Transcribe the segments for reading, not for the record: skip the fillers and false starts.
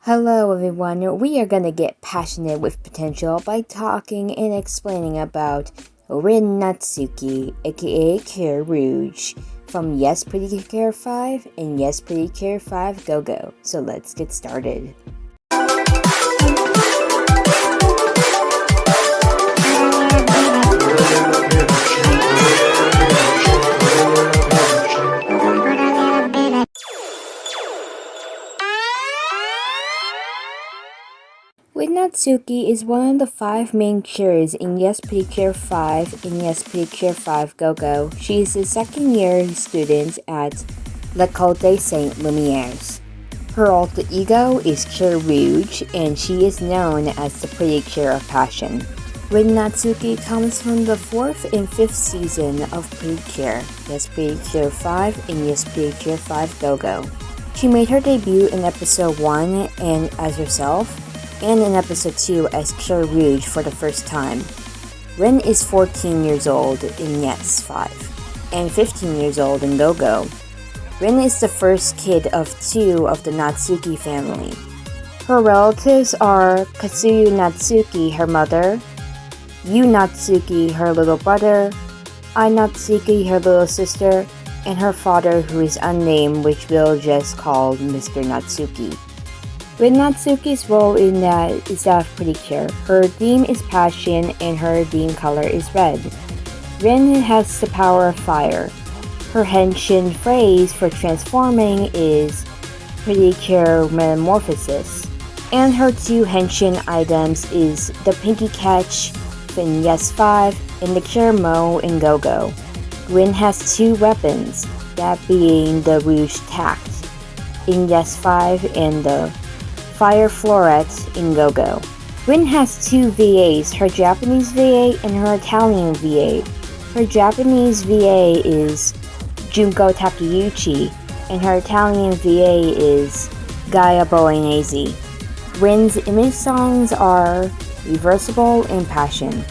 Hello everyone, we are gonna get passionate with potential by talking and explaining about Rin Natsuki, aka Cure Rouge, from Yes Pretty Cure 5 and Yes Pretty Cure 5 Go Go. So let's get started. Rin Natsuki is one of the 5 main cures in Yes Pretty Cure 5 and Yes Pretty Cure 5 Go Go. She is a second-year student at L'École Saint Lumières. Her alter ego is Cure Rouge, and she is known as the Pretty Cure of Passion. Rin Natsuki comes from the 4th and 5th season of Pretty Cure, Yes Pretty Cure 5 and Yes Pretty Cure 5 Go Go. She made her debut in episode 1 and as herself, and in episode 2 as Cure Rouge for the first time. Rin is 14 years old in Yes 5, and 15 years old in Go Go. Rin is the first kid of 2 of the Natsuki family. Her relatives are Katsuyu Natsuki, her mother, Yu Natsuki, her little brother, Ai Natsuki, her little sister, and her father, who is unnamed, which we'll just call Mr. Natsuki. Rin Natsuki's role in that is that of Pretty Cure. Her theme is passion and her theme color is red. Rin has the power of fire. Her henshin phrase for transforming is Pretty Cure Metamorphosis. And her 2 henshin items is the Pinky Catch in Yes 5 and the Cure Mo in Go Go. Rin has 2 weapons, that being the Rouge Tact in Yes 5 and the Fire Floret in Go Go. Rin has 2 VAs, her Japanese VA and her Italian VA. Her Japanese VA is Junko Takeuchi, and her Italian VA is Gaia Bolognese. Rin's image songs are Reversible and Passion.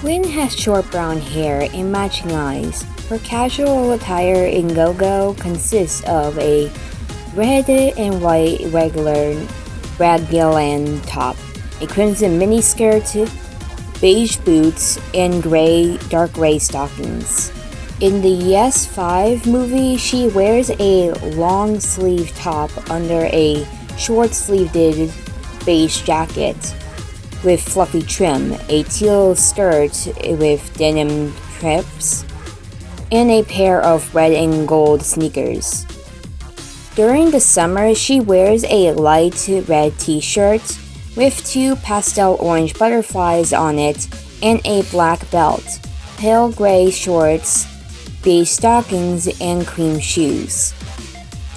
Rin has short brown hair and matching eyes. Her casual attire in Go Go consists of a red and white regular raglan top, a crimson miniskirt, beige boots, and dark gray stockings. In the Yes 5 movie, she wears a long sleeve top under a short sleeved beige jacket with fluffy trim, a teal skirt with denim strips, and a pair of red and gold sneakers. During the summer, she wears a light red t-shirt with 2 pastel orange butterflies on it and a black belt, pale gray shorts, beige stockings, and cream shoes.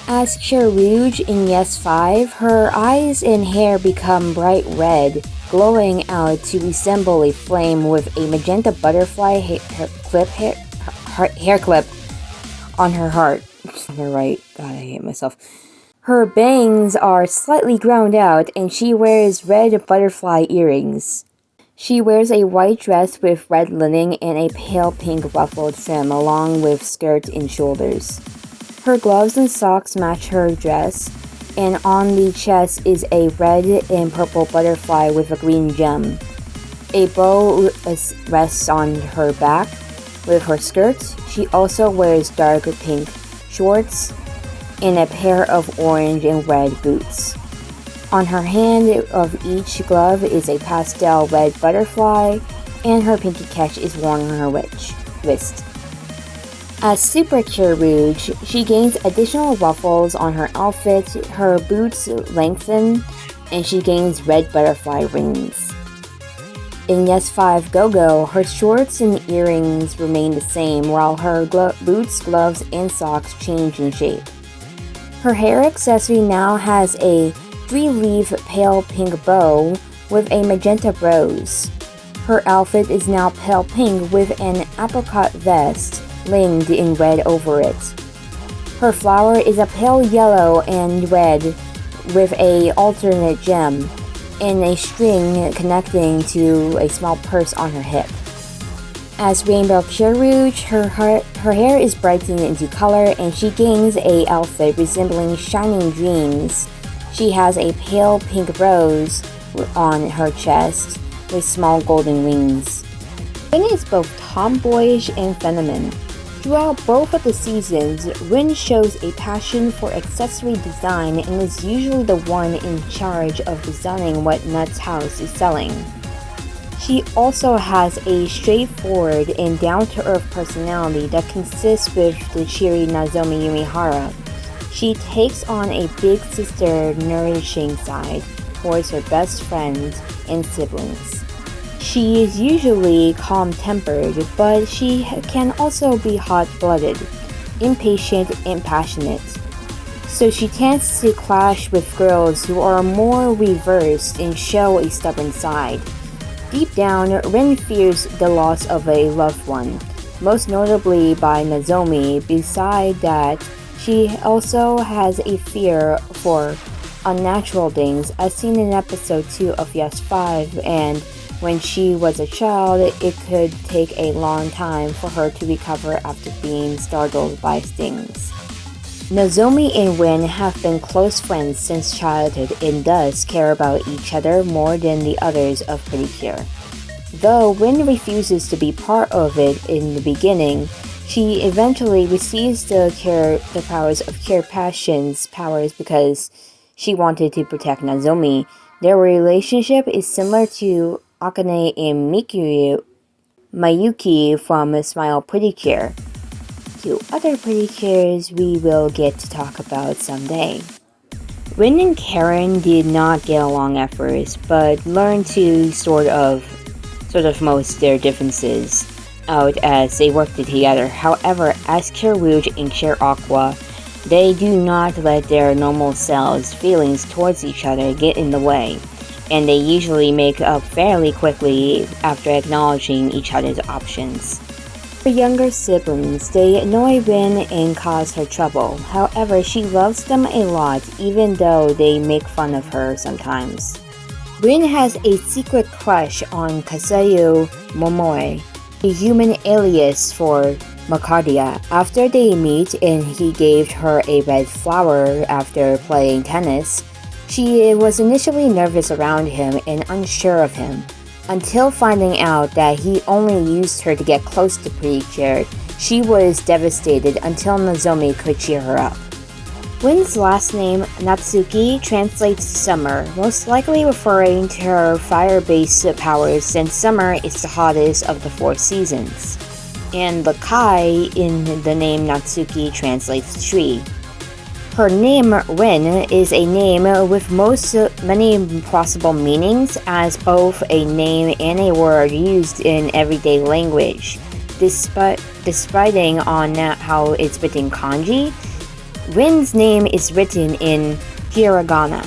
As Cure Rouge in Yes 5, her eyes and hair become bright red, glowing out to resemble a flame with a magenta butterfly hair clip on her heart. On her right. God, I hate myself. Her bangs are slightly ground out and she wears red butterfly earrings. She wears a white dress with red lining and a pale pink ruffled trim along with skirt and shoulders. Her gloves and socks match her dress, and on the chest is a red and purple butterfly with a green gem. A bow rests on her back with her skirt. She also wears dark pink shorts and a pair of orange and red boots. On her hand of each glove is a pastel red butterfly, and her pinky catch is worn on her wrist. As Super Cure Rouge, she gains additional ruffles on her outfit, her boots lengthen, and she gains red butterfly rings. In Yes 5 Go Go, her shorts and earrings remain the same, while her boots, gloves, and socks change in shape. Her hair accessory now has a 3-leaf pale pink bow with a magenta rose. Her outfit is now pale pink with an apricot vest linged in red over it. Her flower is a pale yellow and red with a alternate gem and a string connecting to a small purse on her hip. As Rainbow Cure Rouge, her hair is brightened into color and she gains a outfit resembling shining dreams. She has a pale pink rose on her chest with small golden wings. Rin is both tomboyish and feminine. Throughout both of the seasons, Rin shows a passion for accessory design and is usually the one in charge of designing what Nat's house is selling. She also has a straightforward and down-to-earth personality that consists with the cheery Nozomi Yumihara. She takes on a big sister nourishing side towards her best friends and siblings. She is usually calm-tempered, but she can also be hot-blooded, impatient, and passionate. So she tends to clash with girls who are more reversed and show a stubborn side. Deep down, Rin fears the loss of a loved one, most notably by Nozomi. Beside that, she also has a fear for unnatural things, as seen in episode 2 of Yes 5, and when she was a child, it could take a long time for her to recover after being startled by stings. Nozomi and Rin have been close friends since childhood and thus care about each other more than the others of Percure. Though Rin refuses to be part of it in the beginning, she eventually receives the powers of Cure Passion's powers because she wanted to protect Nozomi. Their relationship is similar to Akane and Mayuki from Smile Percure. 2 other Percures we will get to talk about someday. Rin and Karen did not get along at first, but learned to sort of most their differences out as they worked together. However, as Cure Rouge and Cure Aqua, they do not let their normal selves' feelings towards each other get in the way, and they usually make up fairly quickly after acknowledging each other's options. For younger siblings, they annoy Rin and cause her trouble. However, she loves them a lot, even though they make fun of her sometimes. Rin has a secret crush on Kasayu Momoe, a human alias for Macardia. After they meet and he gave her a red flower after playing tennis, she was initially nervous around him and unsure of him, until finding out that he only used her to get close to Percure. She was devastated until Nozomi could cheer her up. Rin's last name, Natsuki, translates to summer, most likely referring to her fire-based powers since summer is the hottest of the 4 seasons. And the Kai in the name Natsuki translates tree. Her name, Rin, is a name with many possible meanings as both a name and a word used in everyday language. Despite on how it's written kanji, Rin's name is written in hiragana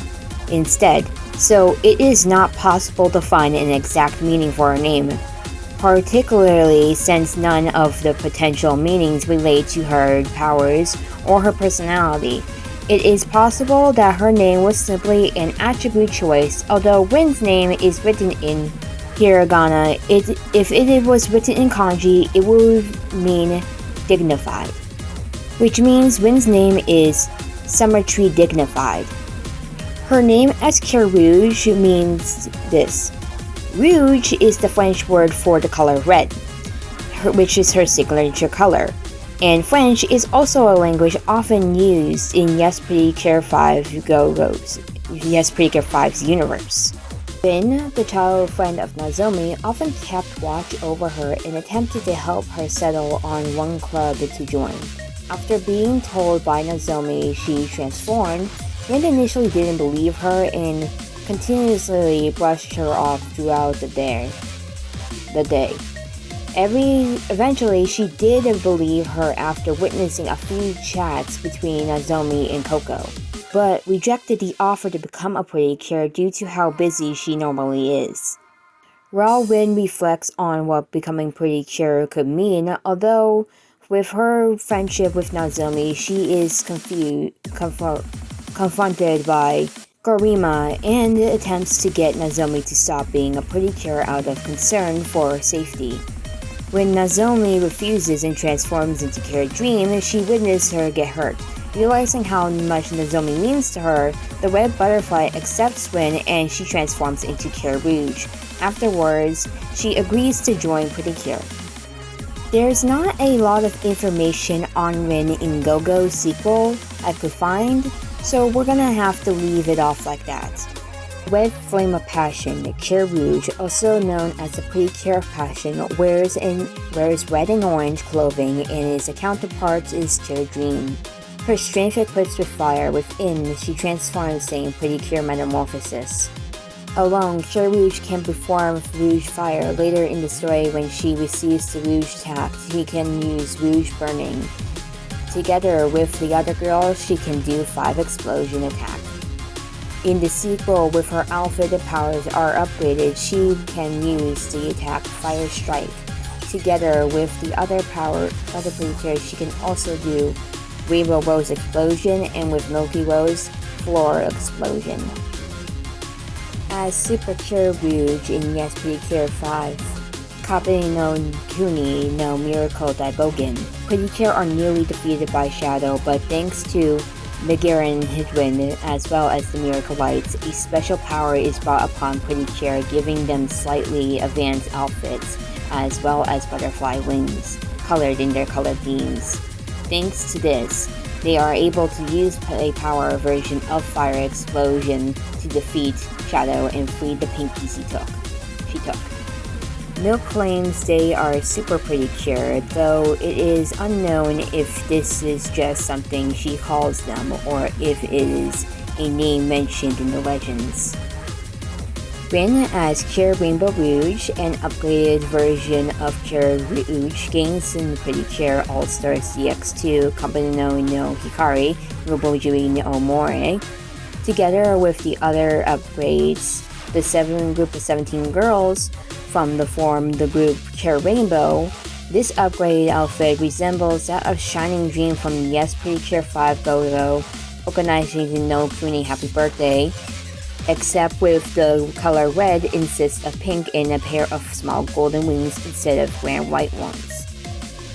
instead, so it is not possible to find an exact meaning for her name, particularly since none of the potential meanings relate to her powers or her personality. It is possible that her name was simply an attribute choice. Although Rin's name is written in hiragana, if it was written in kanji, it would mean dignified, which means Rin's name is Summer Tree Dignified. Her name as Cure Rouge means this. Rouge is the French word for the color red, which is her signature color. And French is also a language often used in Yes Percure 5 Yes Percure 5's universe. Rin, the child friend of Nozomi, often kept watch over her and attempted to help her settle on one club to join. After being told by Nozomi she transformed, Rin initially didn't believe her and continuously brushed her off throughout the day. Eventually, she did believe her after witnessing a few chats between Nozomi and Coco, but rejected the offer to become a Percure due to how busy she normally is. While Rin reflects on what becoming Percure could mean, although with her friendship with Nozomi, she is confronted by Garima and attempts to get Nozomi to stop being a Percure out of concern for her safety. When Nozomi refuses and transforms into Cure Dream, she witnesses her get hurt. Realizing how much Nozomi means to her, the red butterfly accepts Rin and she transforms into Cure Rouge. Afterwards, she agrees to join Percure. There's not a lot of information on Rin in Go-Go's sequel I could find, so we're gonna have to leave it off like that. Red Flame of Passion, Cure Rouge, also known as the Percure of Passion, wears red and orange clothing and its counterpart is Cure Dream. Her strength equips with fire within, she transforms in Percure Metamorphosis. Alone, Cure Rouge can perform Rouge Fire. Later in the story, when she receives the Rouge attack, she can use Rouge Burning. Together with the other girls, she can do 5 explosion attack. In the sequel, with her outfit and powers are upgraded, she can use the attack Fire Strike. Together with the other Percure, she can also do Rainbow Rose Explosion, and with Milky Rose, Floor Explosion. As Super Cure Rouge in Yes Percure 5, Kappei no Kuni no Miracle Daibogen. Percure are nearly defeated by Shadow, but thanks to Megaren Hidwin as well as the Miracle Lights, a special power is brought upon Percure, giving them slightly advanced outfits as well as butterfly wings, colored in their color themes. Thanks to this, they are able to use a power version of Fire Explosion to defeat Shadow and free the Pinky she took. Milk claims they are super Percure, though it is unknown if this is just something she calls them or if it is a name mentioned in the legends. Rin as Cure Rainbow Rouge, an upgraded version of Cure Rouge, gains in Percure All-Stars CX2, Company no Hikari, Robojui no More. Together with the other upgrades, the group of 17 girls from the group Cure Rainbow, this upgraded outfit resembles that of Shining Dream from Yes Percure 5 Go-Go, Okanashi no Kuni Happy Birthday, except with the color red instead of pink and a pair of small golden wings instead of grand white ones.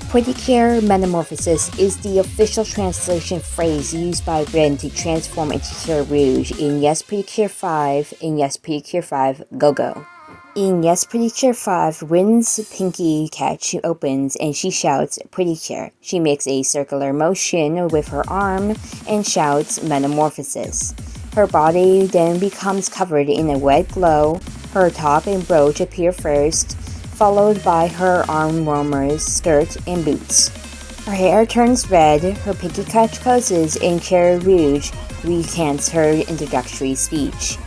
Percure Metamorphosis is the official translation phrase used by Rin to transform into Cure Rouge in Yes Percure 5 in Yes Percure 5 Go-Go. In Yes Percure 5, Rin's pinky catch opens and she shouts Percure. She makes a circular motion with her arm and shouts Metamorphosis. Her body then becomes covered in a red glow. Her top and brooch appear first, followed by her arm warmers, skirt, and boots. Her hair turns red, her pinky catch closes, and Cure Rouge recants her introductory speech.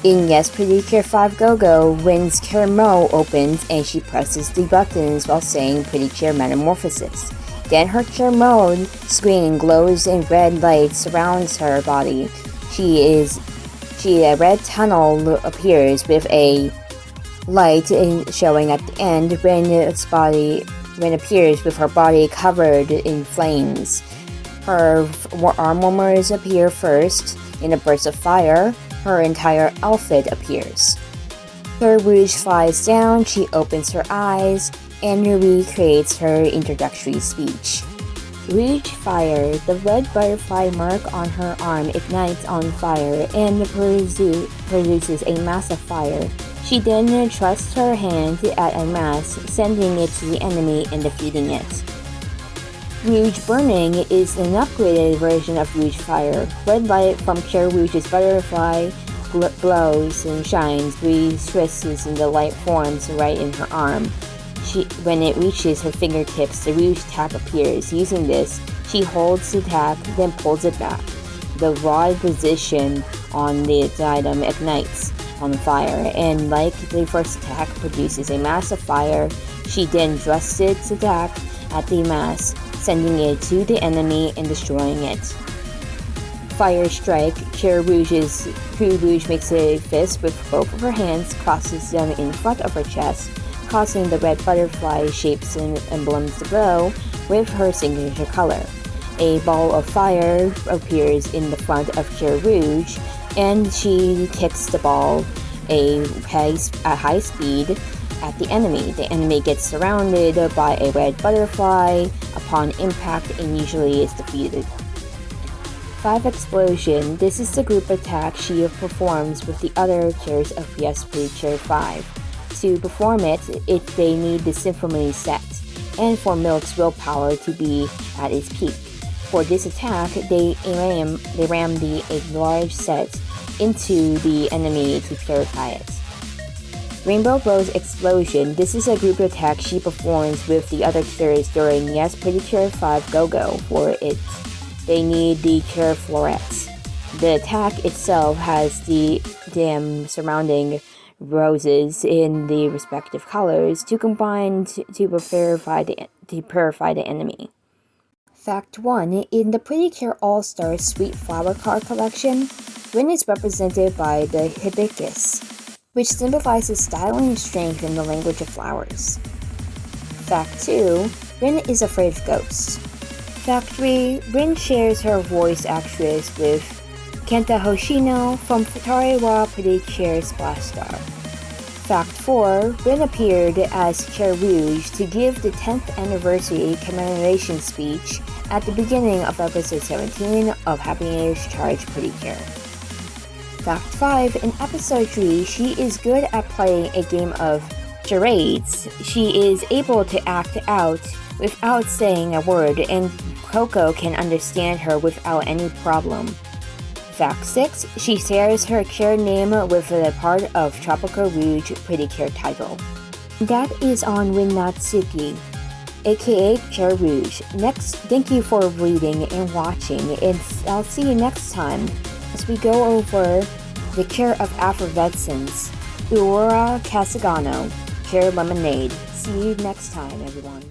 In Yes Percure 5 Go-Go, Rin's Cure Mo opens and she presses the buttons while saying Percure Metamorphosis. Then her Cure Mo screen glows and red light surrounds her body. A red tunnel appears with a light showing at the end when appears with her body covered in flames. Her arm warmers appear first. In a burst of fire, her entire outfit appears. Cure Rouge flies down, she opens her eyes, and recreates her introductory speech. Rouge Fire, the red butterfly mark on her arm ignites on fire and produces a mass of fire. She then thrusts her hand at a mass, sending it to the enemy and defeating it. Rouge Burning is an upgraded version of Rouge Fire. Red light from Cure Rouge's butterfly glows and shines. 3 twists and the light forms right in her arm. When it reaches her fingertips, the Rouge attack appears. Using this, she holds the attack, then pulls it back. The rod position on the item ignites on fire, and like the first attack, produces a mass of fire. She then thrusts its attack at the mass, sending it to the enemy and destroying it. Fire Strike, Cure Rouge makes a fist with both of her hands, crosses them in front of her chest, causing the red butterfly shapes and emblems to glow with her signature color. A ball of fire appears in the front of Cure Rouge, and she kicks the ball at high speed at the enemy. The enemy gets surrounded by a red butterfly upon impact and usually is defeated. 5 Explosion. This is the group attack she performs with the other cures of Yes Percure 5. To perform it, they need the Symphony set, and for Milk's willpower to be at its peak. For this attack, they ram the large set into the enemy to purify it. Rainbow Rose Explosion. This is a group attack she performs with the other cures during Yes Percure 5 Go-Go. For it, they need the cure florets. The attack itself has the surrounding roses in the respective colors to combine to purify the enemy. Fact 1. In the Percure All-Star Sweet Flower card collection, Rin is represented by the hibiscus, which symbolizes style and strength in the language of flowers. Fact 2. Rin is afraid of ghosts. Fact 3. Rin shares her voice actress with Kenta Hoshino from Futari wa Percure Splash Star. Fact 4. Rin appeared as Cure Rouge to give the 10th anniversary commemoration speech at the beginning of episode 17 of Happiness Charge Percure. Fact 5. In episode 3, she is good at playing a game of charades. She is able to act out without saying a word, and Coco can understand her without any problem. Fact 6. She shares her cure name with a part of Tropical Rouge Percure title. That is on Rin Natsuki, aka Cure Rouge. Next, thank you for reading and watching, and I'll see you next time as we go over the cure of effervescence, Aurora Casagano, Cure Lemonade. See you next time, everyone.